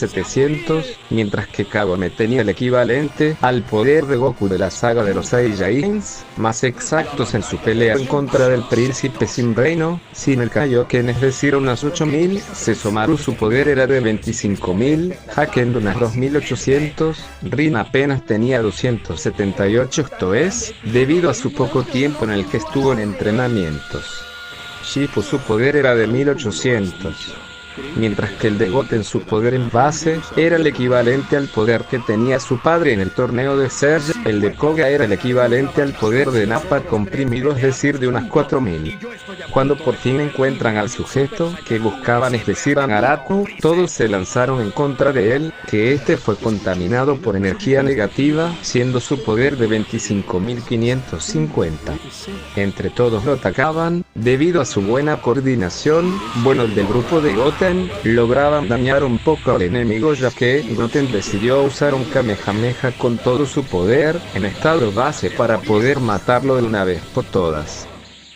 mientras que Kagome tenía el equivalente al poder de Goku de la saga de los Saiyajins, más exactos en su pelea en contra del príncipe sin reino, sin el Kaioken, es decir unas 8000, Sesomaru su poder era de 25000, Haken de unas 2800, Rin apenas tenía 278, esto es, debido a su poco tiempo en el que estuvo en entrenamientos. Shifu su poder era de 1800. Mientras que el de Goten su poder en base era el equivalente al poder que tenía su padre en el torneo de Surge. El de Koga era el equivalente al poder de Nappa comprimido, es decir de unas 4000. Cuando por fin encuentran al sujeto que buscaban, es decir a Naraku, todos se lanzaron en contra de él, que este fue contaminado por energía negativa, siendo su poder de 25550. Entre todos lo atacaban, debido a su buena coordinación. Bueno, el del grupo de Goten lograban dañar un poco al enemigo, ya que Goten decidió usar un Kamehameha con todo su poder en estado base para poder matarlo de una vez por todas.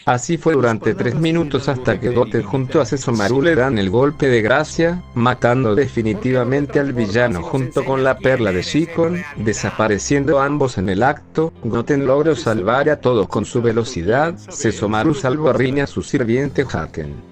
Así fue durante 3 minutos hasta que Goten junto a Sesomaru le dan el golpe de gracia, matando definitivamente al villano junto con la perla de Shikon, desapareciendo ambos en el acto. Goten logró salvar a todos con su velocidad, Sesomaru salvó a Rin y a su sirviente Haken.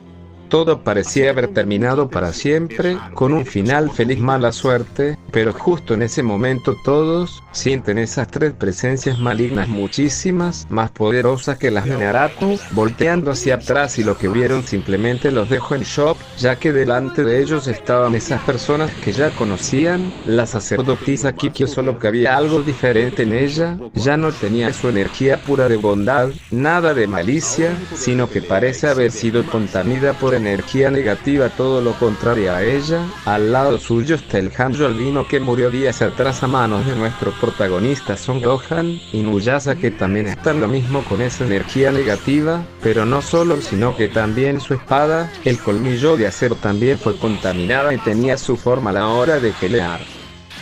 Todo parecía haber terminado para siempre, con un final feliz, mala suerte, pero justo en ese momento todos sienten esas 3 presencias malignas muchísimas, más poderosas que las de Naraku, volteando hacia atrás, y lo que vieron simplemente los dejó en shock, ya que delante de ellos estaban esas personas que ya conocían, la sacerdotisa Kikyo, solo que había algo diferente en ella, ya no tenía su energía pura de bondad, nada de malicia, sino que parece haber sido contaminada por energía negativa, todo lo contrario a ella. Al lado suyo está el Hanjo albino que murió días atrás a manos de nuestro protagonista Son Gohan, y Nuyasa, que también está lo mismo con esa energía negativa, pero no solo, sino que también su espada, el colmillo de acero, también fue contaminada y tenía su forma a la hora de pelear.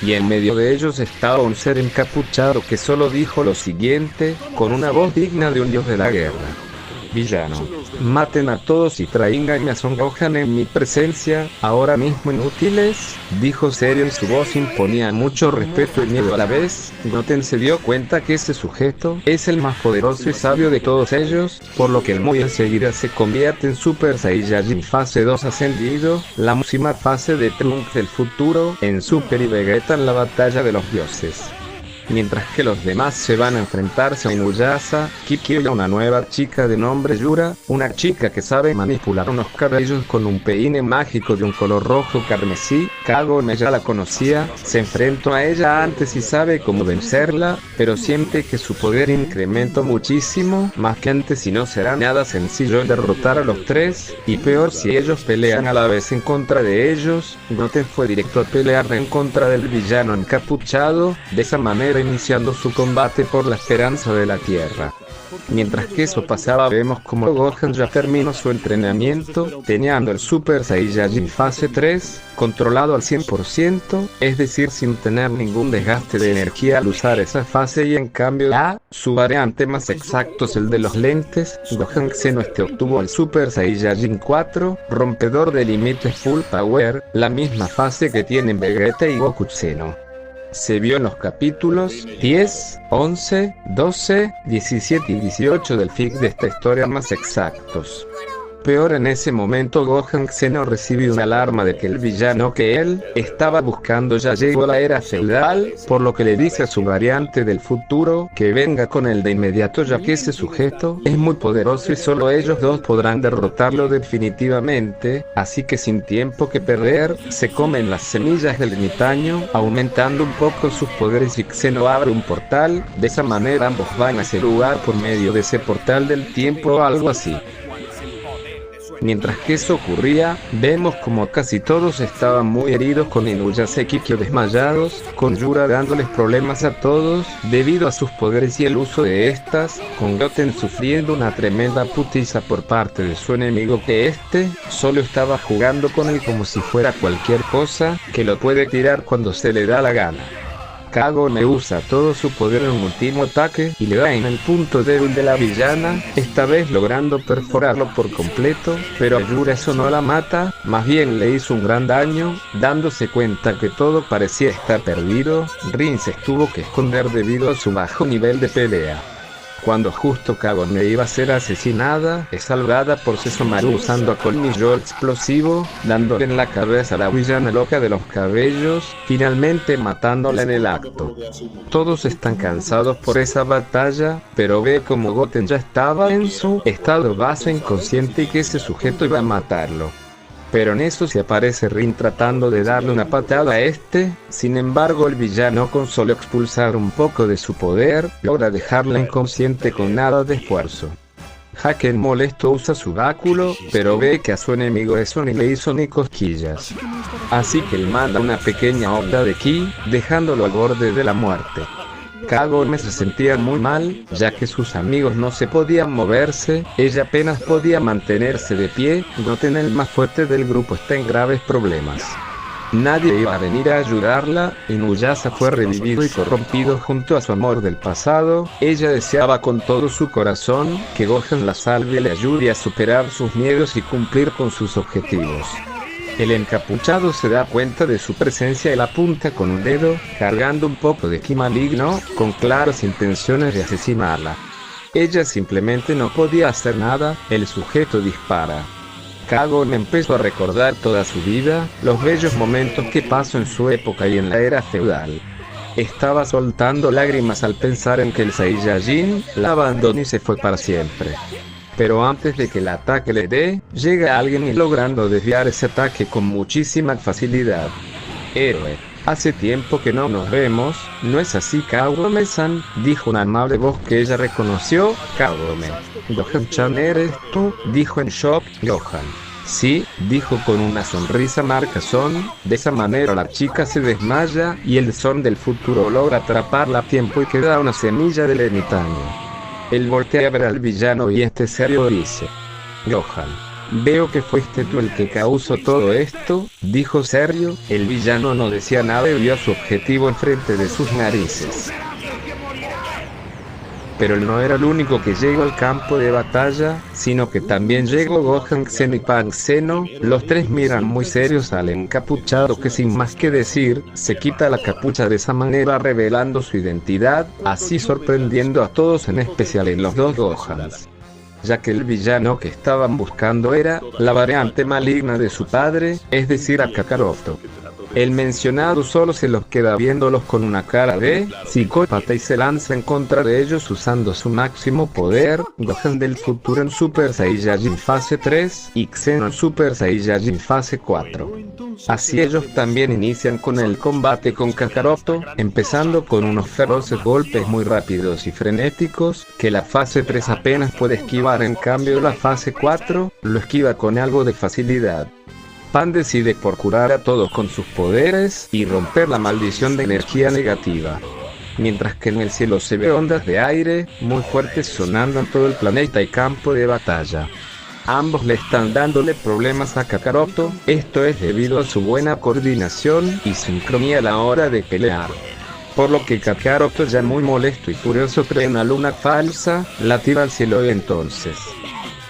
Y en medio de ellos estaba un ser encapuchado que solo dijo lo siguiente, con una voz digna de un dios de la guerra: villano, maten a todos y traigan a Son Gohan en mi presencia, ahora mismo, inútiles, dijo serio y su voz imponía mucho respeto y miedo a la vez. Goten se dio cuenta que ese sujeto es el más poderoso y sabio de todos ellos, por lo que el muy enseguida se convierte en Super Saiyajin fase 2 ascendido, la máxima fase de Trunks del futuro, en Super y Vegeta en la batalla de los dioses. Mientras que los demás se van a enfrentarse a Inuyasha, Kikyo y a una nueva chica de nombre Yura, una chica que sabe manipular unos cabellos con un peine mágico de un color rojo carmesí. Kagome ya la conocía, se enfrentó a ella antes y sabe cómo vencerla, pero siente que su poder incrementó muchísimo, más que antes, y no será nada sencillo derrotar a los 3, y peor si ellos pelean a la vez en contra de ellos. Goten fue directo a pelear en contra del villano encapuchado, de esa manera iniciando su combate por la esperanza de la Tierra. Mientras que eso pasaba, vemos como Gohan ya terminó su entrenamiento, teniendo el Super Saiyajin fase 3, controlado al 100%, es decir sin tener ningún desgaste de energía al usar esa fase, y en cambio su variante más exacto es el de los lentes. Gohan Xeno obtuvo el Super Saiyajin 4, rompedor de límites full power, la misma fase que tienen Vegeta y Goku Xeno. Se vio en los capítulos 10, 11, 12, 17 y 18 del fic de esta historia más exactos. peor, en ese momento Gohan Xeno recibe una alarma de que el villano que él estaba buscando ya llegó a la era feudal, por lo que le dice a su variante del futuro que venga con él de inmediato, ya que ese sujeto es muy poderoso y solo ellos dos podrán derrotarlo definitivamente, así que sin tiempo que perder, se comen las semillas del ermitaño, aumentando un poco sus poderes, y Xeno abre un portal. De esa manera ambos van a ese lugar por medio de ese portal del tiempo o algo así. Mientras que eso ocurría, vemos como casi todos estaban muy heridos, con Inuyasha y Kikyo desmayados, con Yura dándoles problemas a todos debido a sus poderes y el uso de estas, con Goten sufriendo una tremenda putiza por parte de su enemigo, que solo estaba jugando con él como si fuera cualquier cosa, que lo puede tirar cuando se le da la gana. Kagome usa todo su poder en un último ataque y le da en el punto débil de la villana, esta vez logrando perforarlo por completo, pero a Yura eso no la mata, más bien le hizo un gran daño. Dándose cuenta que todo parecía estar perdido, Rin se tuvo que esconder debido a su bajo nivel de pelea. Cuando justo Kagome iba a ser asesinada, es salvada por Sesomaru usando a colmillo explosivo, dándole en la cabeza a la villana loca de los cabellos, finalmente matándola en el acto. Todos están cansados por esa batalla, pero ve como Goten ya estaba en su estado base inconsciente y que ese sujeto iba a matarlo. Pero en eso se aparece Rin tratando de darle una patada a sin embargo el villano, con solo expulsar un poco de su poder, logra dejarla inconsciente con nada de esfuerzo. Haken molesto usa su báculo, pero ve que a su enemigo eso ni le hizo ni cosquillas. Así que él manda una pequeña onda de ki, dejándolo al borde de la muerte. Kagome se sentía muy mal, ya que sus amigos no se podían moverse, ella apenas podía mantenerse de pie. Goten, el más fuerte del grupo, está en graves problemas. Nadie iba a venir a ayudarla. Inuyasha fue revivido y corrompido junto a su amor del pasado. Ella deseaba con todo su corazón que Gohan la salve y le ayude a superar sus miedos y cumplir con sus objetivos. El encapuchado se da cuenta de su presencia y la apunta con un dedo, cargando un poco de ki maligno, con claras intenciones de asesinarla. Ella simplemente no podía hacer nada. El sujeto dispara. Kagome empezó a recordar toda su vida, los bellos momentos que pasó en su época y en la era feudal. Estaba soltando lágrimas al pensar en que el Saiyajin la abandonó y se fue para siempre. Pero antes de que el ataque le dé, llega alguien y logrando desviar ese ataque con muchísima facilidad. Héroe, hace tiempo que no nos vemos, ¿no es así, Kagome-san?, dijo una amable voz que ella reconoció. Kagome. Gohan-chan, ¿eres tú?, dijo en shock Gohan. Sí, dijo con una sonrisa marca Son. De esa manera la chica se desmaya y el Son del futuro logra atraparla a tiempo y queda una semilla del ermitaño. Él voltea a ver al villano y serio dice: Gohan, veo que fuiste tú el que causó todo esto, dijo serio. El villano no decía nada y vio a su objetivo enfrente de sus narices. Pero él no era el único que llegó al campo de batalla, sino que también llegó Gohan, Xeno y Pan Xeno. Los tres miran muy serios al encapuchado, que sin más que decir, se quita la capucha de esa manera, revelando su identidad, así sorprendiendo a todos, en especial en los dos Gohans, ya que el villano que estaban buscando era la variante maligna de su padre, es decir, a Kakaroto. El mencionado solo se los queda viéndolos con una cara de psicópata y se lanza en contra de ellos usando su máximo poder. Gohan del futuro en Super Saiyajin fase 3 y Xeno en Super Saiyajin fase 4. Así ellos también inician con el combate con Kakaroto, empezando con unos feroces golpes muy rápidos y frenéticos, que la fase 3 apenas puede esquivar. En cambio la fase 4 lo esquiva con algo de facilidad. Pan decide por curar a todos con sus poderes y romper la maldición de energía negativa. Mientras que en el cielo se ve ondas de aire muy fuertes sonando en todo el planeta y campo de batalla. Ambos le están dándole problemas a Kakaroto, esto es debido a su buena coordinación y sincronía a la hora de pelear. Por lo que Kakaroto, ya muy molesto y furioso, crea una luna falsa, la tira al cielo y entonces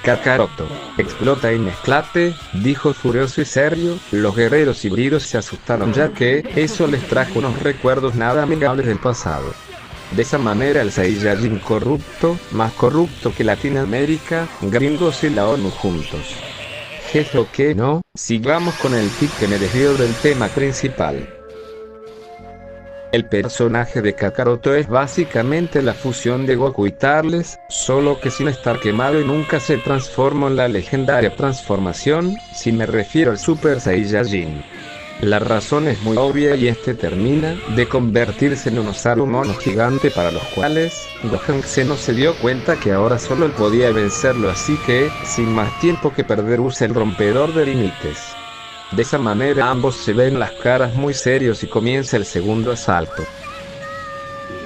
Kakaroto explota y mezclate, dijo furioso y serio. Los guerreros híbridos se asustaron, ya que eso les trajo unos recuerdos nada amigables del pasado. De esa manera el Saiyajin corrupto, más corrupto que Latinoamérica, gringos y la ONU juntos, Jeje, o que no, sigamos con el fic que me desvió del tema principal. El personaje de Kakaroto es básicamente la fusión de Goku y Turles, solo que sin estar quemado y nunca se transformó en la legendaria transformación, si me refiero al Super Saiyajin. La razón es muy obvia y este termina de convertirse en un Osaru mono gigante para los cuales Gohan no se dio cuenta que ahora solo él podía vencerlo, así que, sin más tiempo que perder, usa el rompedor de límites. De esa manera ambos se ven las caras muy serios y comienza el segundo asalto.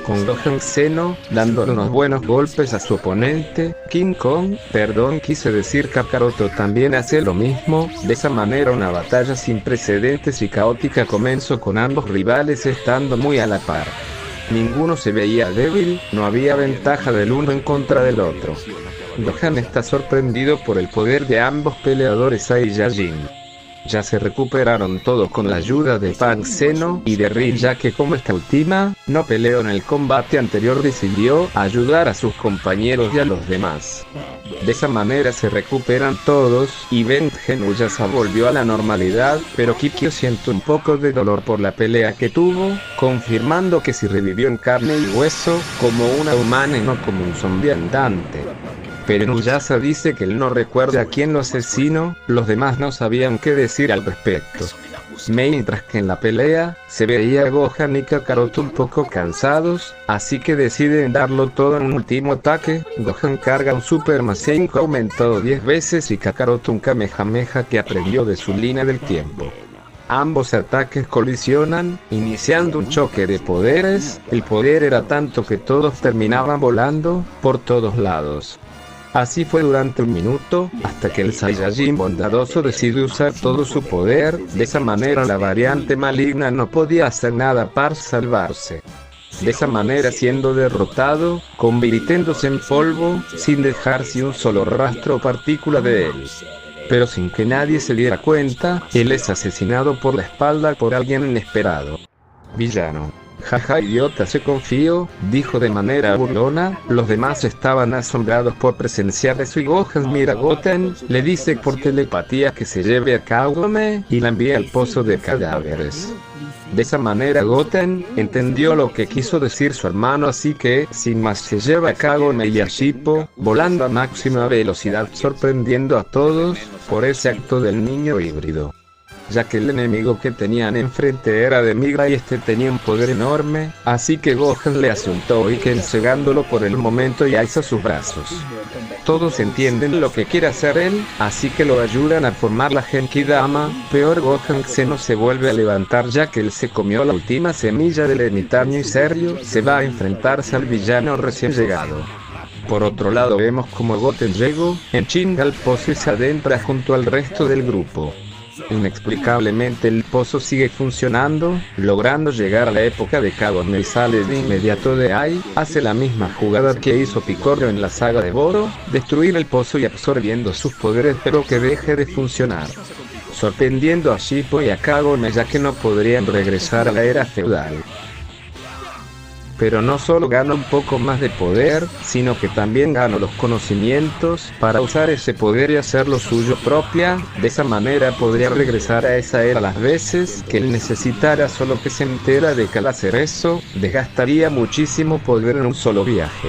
Con Gohan Xeno, dándole unos buenos golpes a su oponente, quise decir Kakaroto también hace lo mismo. De esa manera una batalla sin precedentes y caótica comenzó con ambos rivales estando muy a la par. Ninguno se veía débil, no había ventaja del uno en contra del otro. Gohan está sorprendido por el poder de ambos peleadores Saiyajin. Ya se recuperaron todos con la ayuda de Pan Xeno y de Rin, ya que como esta última no peleó en el combate anterior, decidió ayudar a sus compañeros y a los demás. De esa manera se recuperan todos y Ben Genuyasa volvió a la normalidad, pero Kikyo siente un poco de dolor por la pelea que tuvo, confirmando que si revivió en carne y hueso, como una humana y no como un zombie andante. Pero Nuyasa dice que él no recuerda a quién lo asesinó, los demás no sabían qué decir al respecto. Mientras que en la pelea, se veía a Gohan y Kakaroto un poco cansados, así que deciden darlo todo en un último ataque. Gohan carga un Super Saiyan aumentado 10 veces y Kakaroto un Kamehameha que aprendió de su línea del tiempo. Ambos ataques colisionan, iniciando un choque de poderes. El poder era tanto que todos terminaban volando por todos lados. Así fue durante un minuto, hasta que el Saiyajin bondadoso decide usar todo su poder. De esa manera la variante maligna no podía hacer nada para salvarse. De esa manera siendo derrotado, convirtiéndose en polvo, sin dejarse un solo rastro o partícula de él. Pero sin que nadie se diera cuenta, él es asesinado por la espalda por alguien inesperado. Villano. Jaja, idiota, se confió, dijo de manera burlona. Los demás estaban asombrados por presenciar eso y Gohan mira a Goten, le dice por telepatía que se lleve a Kagome y la envía al pozo de cadáveres. De esa manera Goten entendió lo que quiso decir su hermano, así que, sin más, se lleva a Kagome y a Shippo, volando a máxima velocidad, sorprendiendo a todos por ese acto del niño híbrido. Ya que el enemigo que tenían enfrente era de Migra y este tenía un poder enorme, así que Gohan le hace un Touken cegándolo por el momento y alza sus brazos. Todos entienden lo que quiere hacer él, así que lo ayudan a formar la Genkidama. Peor, Gohan no se vuelve a levantar ya que él se comió la última semilla del ermitaño y serio se va a enfrentarse al villano recién llegado. Por otro lado vemos como Goten llegó en chinga al pozo y se adentra junto al resto del grupo. Inexplicablemente el pozo sigue funcionando, logrando llegar a la época de Kagome y sale de inmediato de ahí, hace la misma jugada que hizo Picorro en la saga de Boro, destruir el pozo y absorbiendo sus poderes pero que deje de funcionar. Sorprendiendo a Shippo y a Kagome ya que no podrían regresar a la era feudal. Pero no solo gana un poco más de poder, sino que también gana los conocimientos para usar ese poder y hacerlo suyo propia. De esa manera podría regresar a esa era las veces que él necesitara, solo que se entera de que al hacer eso, desgastaría muchísimo poder en un solo viaje.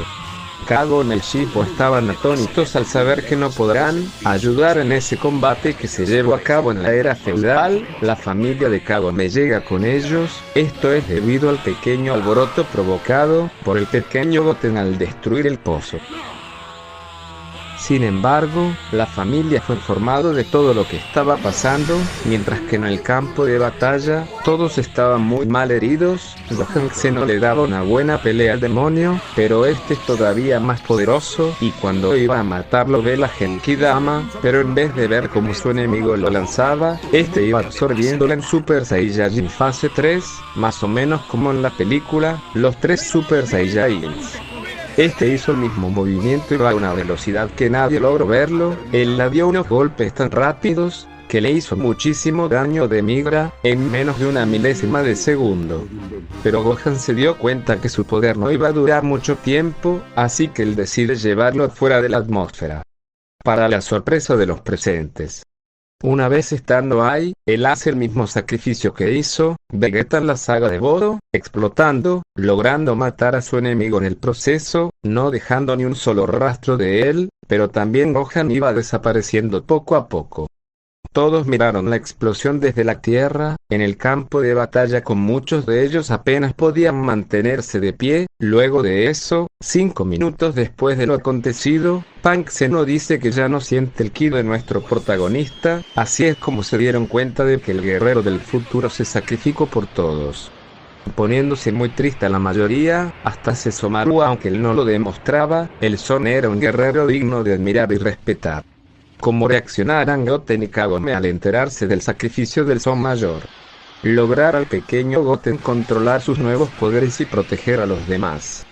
Kagome y Shippo estaban atónitos al saber que no podrán ayudar en ese combate que se llevó a cabo en la era feudal. La familia de Kagome llega con ellos, esto es debido al pequeño alboroto provocado por el pequeño Goten al destruir el pozo. Sin embargo, la familia fue informada de todo lo que estaba pasando, mientras que en el campo de batalla, todos estaban muy mal heridos. Gohan no le daba una buena pelea al demonio, pero este es todavía más poderoso, y cuando iba a matarlo ve la Genkidama, pero en vez de ver cómo su enemigo lo lanzaba, este iba absorbiéndola en Super Saiyajin fase 3, más o menos como en la película, los 3 Super Saiyajins. Este hizo el mismo movimiento y va a una velocidad que nadie logró verlo. Él le dio unos golpes tan rápidos que le hizo muchísimo daño de Migra en menos de una milésima de segundo. Pero Gohan se dio cuenta que su poder no iba a durar mucho tiempo, así que él decide llevarlo fuera de la atmósfera. Para la sorpresa de los presentes, Una vez estando ahí, él hace el mismo sacrificio que hizo Vegeta en la saga de Bodo, explotando, logrando matar a su enemigo en el proceso, no dejando ni un solo rastro de él, pero también Gohan iba desapareciendo poco a poco. Todos miraron la explosión desde la tierra, en el campo de batalla con muchos de ellos apenas podían mantenerse de pie. Luego de eso, 5 minutos después de lo acontecido, Punk Zeno dice que ya no siente el ki de nuestro protagonista, así es como se dieron cuenta de que el guerrero del futuro se sacrificó por todos. Poniéndose muy triste a la mayoría, hasta Sesomaru, aunque él no lo demostraba, el Son era un guerrero digno de admirar y respetar. ¿Cómo reaccionarán Goten y Kagome al enterarse del sacrificio del Son Mayor? Lograr al pequeño Goten controlar sus nuevos poderes y proteger a los demás.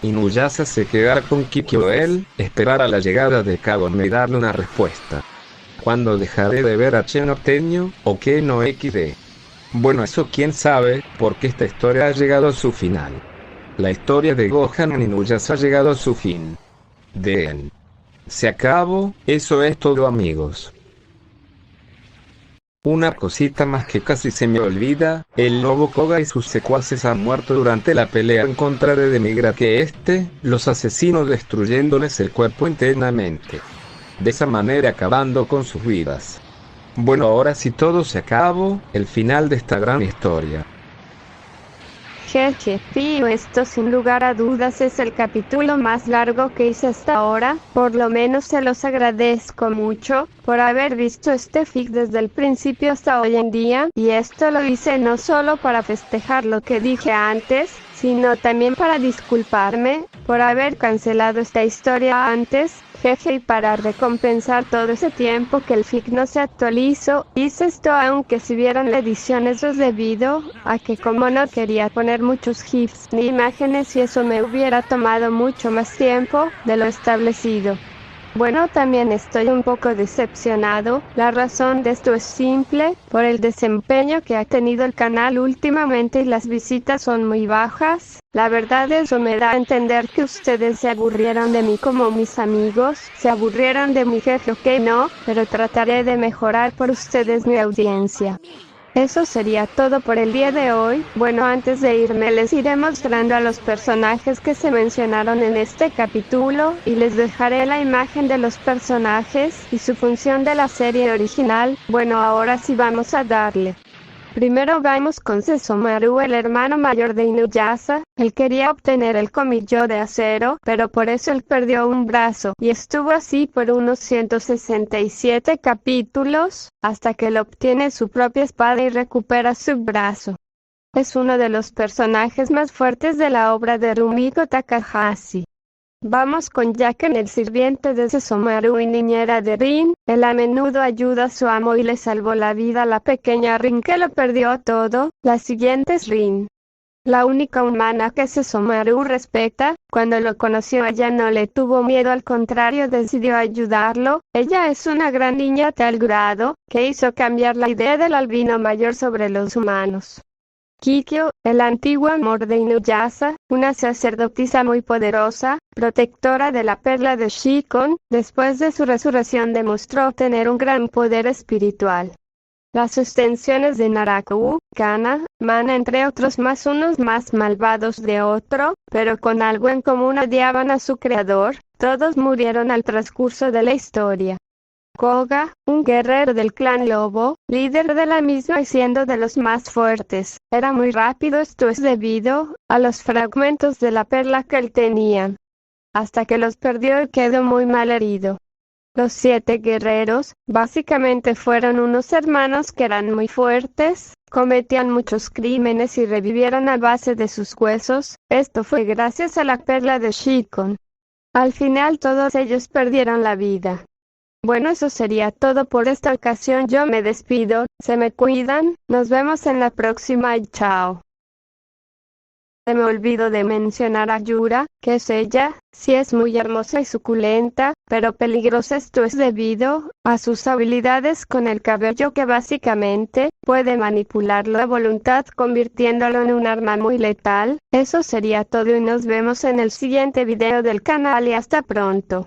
Inuyasha se quedará con Kikyo, él esperará la llegada de Kagome y darle una respuesta. ¿Cuándo dejaré de ver a Chen Norteño o que no XD? Bueno, eso quién sabe, porque esta historia ha llegado a su final. La historia de Gohan en Inuyasha ha llegado a su fin. Se acabó, eso es todo, amigos. Una cosita más que casi se me olvida, el lobo Koga y sus secuaces han muerto durante la pelea en contra de Demigra los asesinos destruyéndoles el cuerpo internamente. De esa manera acabando con sus vidas. Bueno, ahora sí todo se acabó, el final de esta gran historia. Jeje, tío, esto sin lugar a dudas es el capítulo más largo que hice hasta ahora, por lo menos se los agradezco mucho, por haber visto este fic desde el principio hasta hoy en día, y esto lo hice no solo para festejar lo que dije antes, sino también para disculparme, por haber cancelado esta historia antes, jeje, y para recompensar todo ese tiempo que el fic no se actualizó. Hice esto aunque si vieron la edición eso es debido a que como no quería poner muchos gifs ni imágenes y eso me hubiera tomado mucho más tiempo de lo establecido. Bueno, también estoy un poco decepcionado, la razón de esto es simple, por el desempeño que ha tenido el canal últimamente y las visitas son muy bajas, la verdad eso me da a entender que ustedes se aburrieron de mí como mis amigos, se aburrieron de mi jefe o que no, pero trataré de mejorar por ustedes mi audiencia. Eso sería todo por el día de hoy. Bueno, antes de irme les iré mostrando a los personajes que se mencionaron en este capítulo, y les dejaré la imagen de los personajes y su función de la serie original. Bueno, ahora sí vamos a darle. Primero vamos con Sesomaru, el hermano mayor de Inuyasha. Él quería obtener el colmillo de acero, pero por eso él perdió un brazo, y estuvo así por unos 167 capítulos, hasta que él obtiene su propia espada y recupera su brazo. Es uno de los personajes más fuertes de la obra de Rumiko Takahashi. Vamos con Jaken, el sirviente de Sesomaru y niñera de Rin. Él a menudo ayuda a su amo y le salvó la vida a la pequeña Rin que lo perdió todo. La siguiente es Rin, la única humana que Sesomaru respeta. Cuando lo conoció ella no le tuvo miedo, al contrario decidió ayudarlo. Ella es una gran niña a tal grado que hizo cambiar la idea del albino mayor sobre los humanos. Kikyo, el antiguo amor de Inuyasha, una sacerdotisa muy poderosa, protectora de la perla de Shikon, después de su resurrección demostró tener un gran poder espiritual. Las extensiones de Naraku, Kana, Mana entre otros más, unos más malvados de otro, pero con algo en común: odiaban a su creador. Todos murieron al transcurso de la historia. Koga, un guerrero del clan Lobo, líder de la misma y siendo de los más fuertes, era muy rápido. Esto es debido a los fragmentos de la perla que él tenía, hasta que los perdió y quedó muy mal herido. Los 7 guerreros, básicamente fueron unos hermanos que eran muy fuertes, cometían muchos crímenes y revivieron a base de sus huesos. Esto fue gracias a la perla de Shikon. Al final todos ellos perdieron la vida. Bueno, eso sería todo por esta ocasión. Yo me despido, se me cuidan, nos vemos en la próxima y chao. Se me olvidó de mencionar a Yura, que es ella, sí es muy hermosa y suculenta, pero peligrosa. Esto es debido a sus habilidades con el cabello, que básicamente puede manipularlo a voluntad convirtiéndolo en un arma muy letal. Eso sería todo y nos vemos en el siguiente video del canal y hasta pronto.